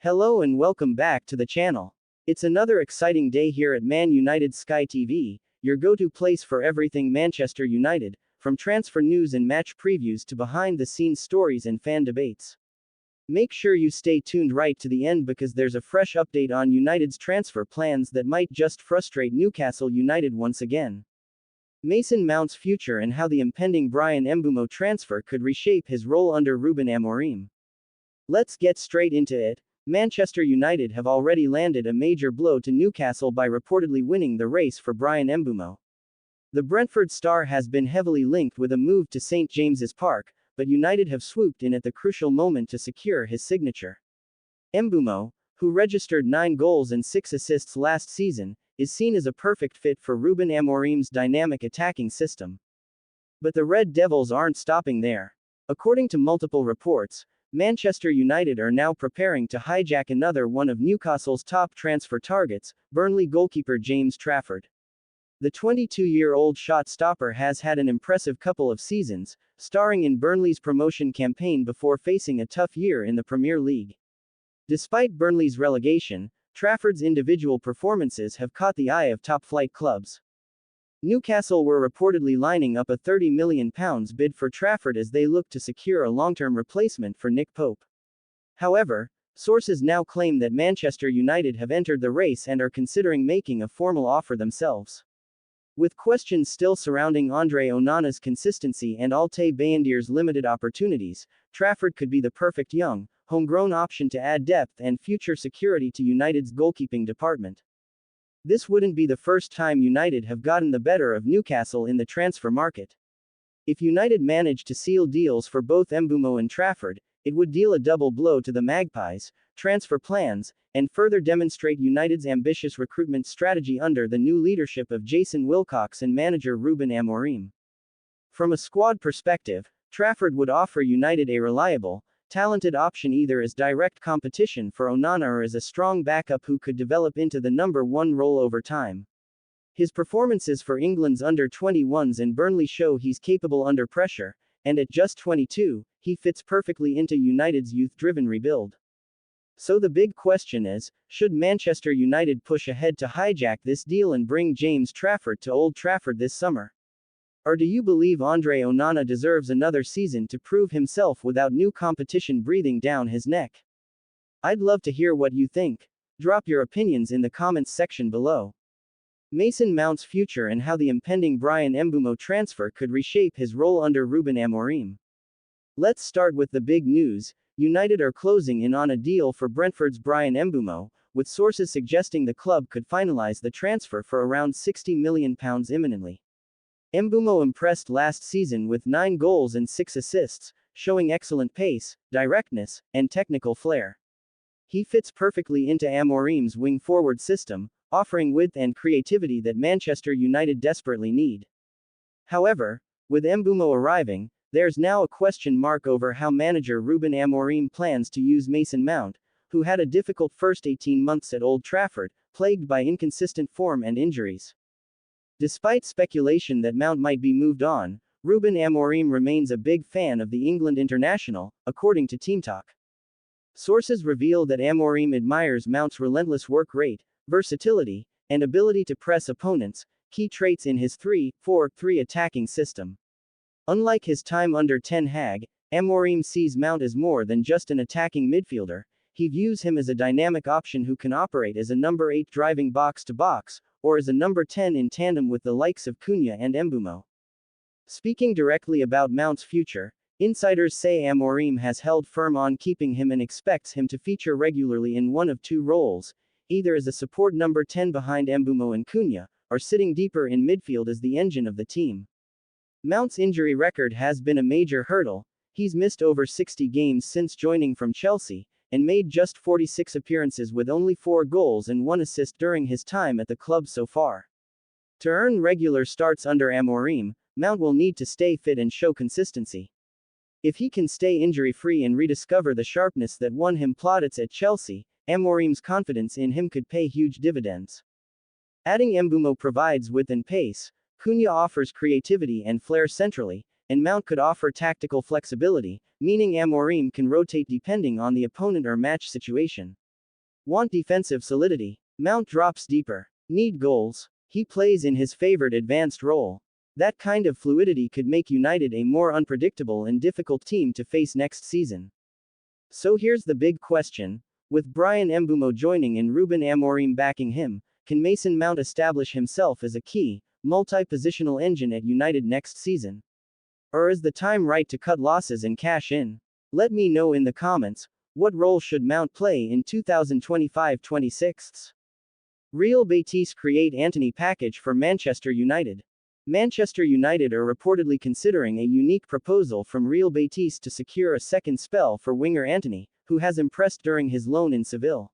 Hello and welcome back to the channel. It's another exciting day here at Man United Sky TV, your go-to place for everything Manchester United, from transfer news and match previews to behind-the-scenes stories and fan debates. Make sure you stay tuned right to the end because there's a fresh update on United's transfer plans that might just frustrate Newcastle United once again. Mason Mount's future and how the impending Bryan Mbeumo transfer could reshape his role under Ruben Amorim. Let's get straight into it. Manchester United have already landed a major blow to Newcastle by reportedly winning the race for Bryan Mbeumo. The Brentford star has been heavily linked with a move to St James's Park, but United have swooped in at the crucial moment to secure his signature. Mbeumo, who registered 9 goals and 6 assists last season, is seen as a perfect fit for Ruben Amorim's dynamic attacking system. But the Red Devils aren't stopping there. According to multiple reports, Manchester United are now preparing to hijack another one of Newcastle's top transfer targets, Burnley goalkeeper James Trafford. The 22-year-old shot-stopper has had an impressive couple of seasons, starring in Burnley's promotion campaign before facing a tough year in the Premier League. Despite Burnley's relegation, Trafford's individual performances have caught the eye of top-flight clubs. Newcastle were reportedly lining up a £30 million bid for Trafford as they look to secure a long-term replacement for Nick Pope. However, sources now claim that Manchester United have entered the race and are considering making a formal offer themselves. With questions still surrounding Andre Onana's consistency and Altay Bayindir's limited opportunities, Trafford could be the perfect young, homegrown option to add depth and future security to United's goalkeeping department. This wouldn't be the first time United have gotten the better of Newcastle in the transfer market. If United managed to seal deals for both Mbeumo and Trafford, it would deal a double blow to the Magpies' transfer plans, and further demonstrate United's ambitious recruitment strategy under the new leadership of Jason Wilcox and manager Ruben Amorim. From a squad perspective, Trafford would offer United a reliable, talented option either as direct competition for Onana or as a strong backup who could develop into the number 1 role over time. His performances for England's under-21s and Burnley show he's capable under pressure, and at just 22, he fits perfectly into United's youth-driven rebuild. So the big question is, should Manchester United push ahead to hijack this deal and bring James Trafford to Old Trafford this summer? Or do you believe Andre Onana deserves another season to prove himself without new competition breathing down his neck? I'd love to hear what you think. Drop your opinions in the comments section below. Mason Mount's future and how the impending Bryan Mbeumo transfer could reshape his role under Ruben Amorim. Let's start with the big news. United are closing in on a deal for Brentford's Bryan Mbeumo, with sources suggesting the club could finalize the transfer for around £60 million imminently. Mbeumo impressed last season with 9 goals and 6 assists, showing excellent pace, directness, and technical flair. He fits perfectly into Amorim's wing-forward system, offering width and creativity that Manchester United desperately need. However, with Mbeumo arriving, there's now a question mark over how manager Ruben Amorim plans to use Mason Mount, who had a difficult first 18 months at Old Trafford, plagued by inconsistent form and injuries. Despite speculation that Mount might be moved on, Ruben Amorim remains a big fan of the England international, according to Team Talk. Sources reveal that Amorim admires Mount's relentless work rate, versatility, and ability to press opponents, key traits in his 3-4-3 attacking system. Unlike his time under Ten Hag, Amorim sees Mount as more than just an attacking midfielder. He views him as a dynamic option who can operate as a number 8 driving box-to-box, or as a number 10 in tandem with the likes of Cunha and Mbeumo. Speaking directly about Mount's future, insiders say Amorim has held firm on keeping him and expects him to feature regularly in one of 2 roles, either as a support number 10 behind Mbeumo and Cunha, or sitting deeper in midfield as the engine of the team. Mount's injury record has been a major hurdle. He's missed over 60 games since joining from Chelsea, and made just 46 appearances with only 4 goals and 1 assist during his time at the club so far. To earn regular starts under Amorim, Mount will need to stay fit and show consistency. If he can stay injury-free and rediscover the sharpness that won him plaudits at Chelsea, Amorim's confidence in him could pay huge dividends. Adding Mbeumo provides width and pace, Cunha offers creativity and flair centrally, and Mount could offer tactical flexibility, meaning Amorim can rotate depending on the opponent or match situation. Want defensive solidity? Mount drops deeper. Need goals? He plays in his favored advanced role. That kind of fluidity could make United a more unpredictable and difficult team to face next season. So here's the big question. With Bryan Mbeumo joining and Ruben Amorim backing him, can Mason Mount establish himself as a key, multi-positional engine at United next season? Or is the time right to cut losses and cash in? Let me know in the comments, what role should Mount play in 2025-26? Real Betis create Antony package for Manchester United. Manchester United are reportedly considering a unique proposal from Real Betis to secure a second spell for winger Antony, who has impressed during his loan in Seville.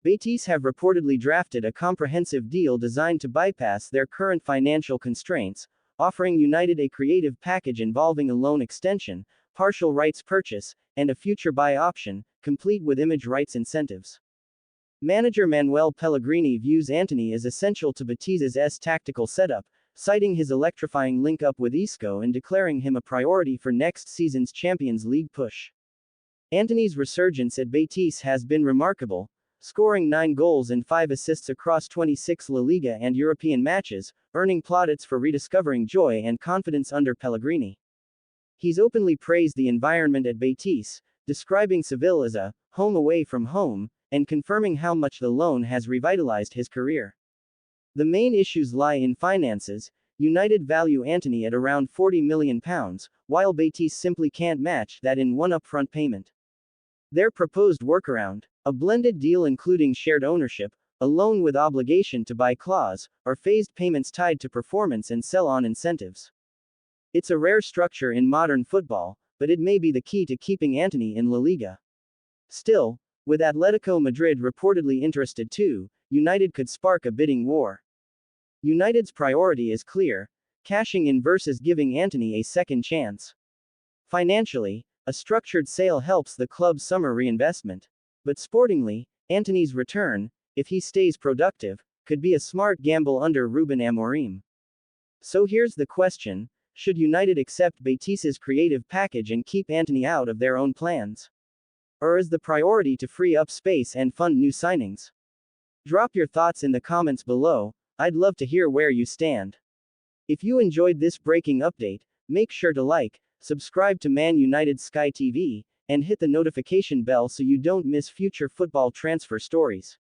Betis have reportedly drafted a comprehensive deal designed to bypass their current financial constraints, offering United a creative package involving a loan extension, partial rights purchase, and a future buy option, complete with image rights incentives. Manager Manuel Pellegrini views Antony as essential to Betis's tactical setup, citing his electrifying link-up with Isco and declaring him a priority for next season's Champions League push. Antony's resurgence at Betis has been remarkable, scoring 9 goals and 5 assists across 26 La Liga and European matches, earning plaudits for rediscovering joy and confidence under Pellegrini. He's openly praised the environment at Betis, describing Seville as a home away from home, and confirming how much the loan has revitalized his career. The main issues lie in finances. United value Antony at around £40 million, while Betis simply can't match that in one upfront payment. Their proposed workaround, a blended deal including shared ownership, a loan with obligation to buy clause, or phased payments tied to performance and sell-on incentives. It's a rare structure in modern football, but it may be the key to keeping Antony in La Liga. Still, with Atletico Madrid reportedly interested too, United could spark a bidding war. United's priority is clear: cashing in versus giving Antony a second chance. Financially, a structured sale helps the club's summer reinvestment. But sportingly, Antony's return, if he stays productive, could be a smart gamble under Ruben Amorim. So here's the question: should United accept Betis's creative package and keep Antony out of their own plans? Or is the priority to free up space and fund new signings? Drop your thoughts in the comments below. I'd love to hear where you stand. If you enjoyed this breaking update, make sure to like, subscribe to Man Utd Sky TV, and hit the notification bell so you don't miss future football transfer stories.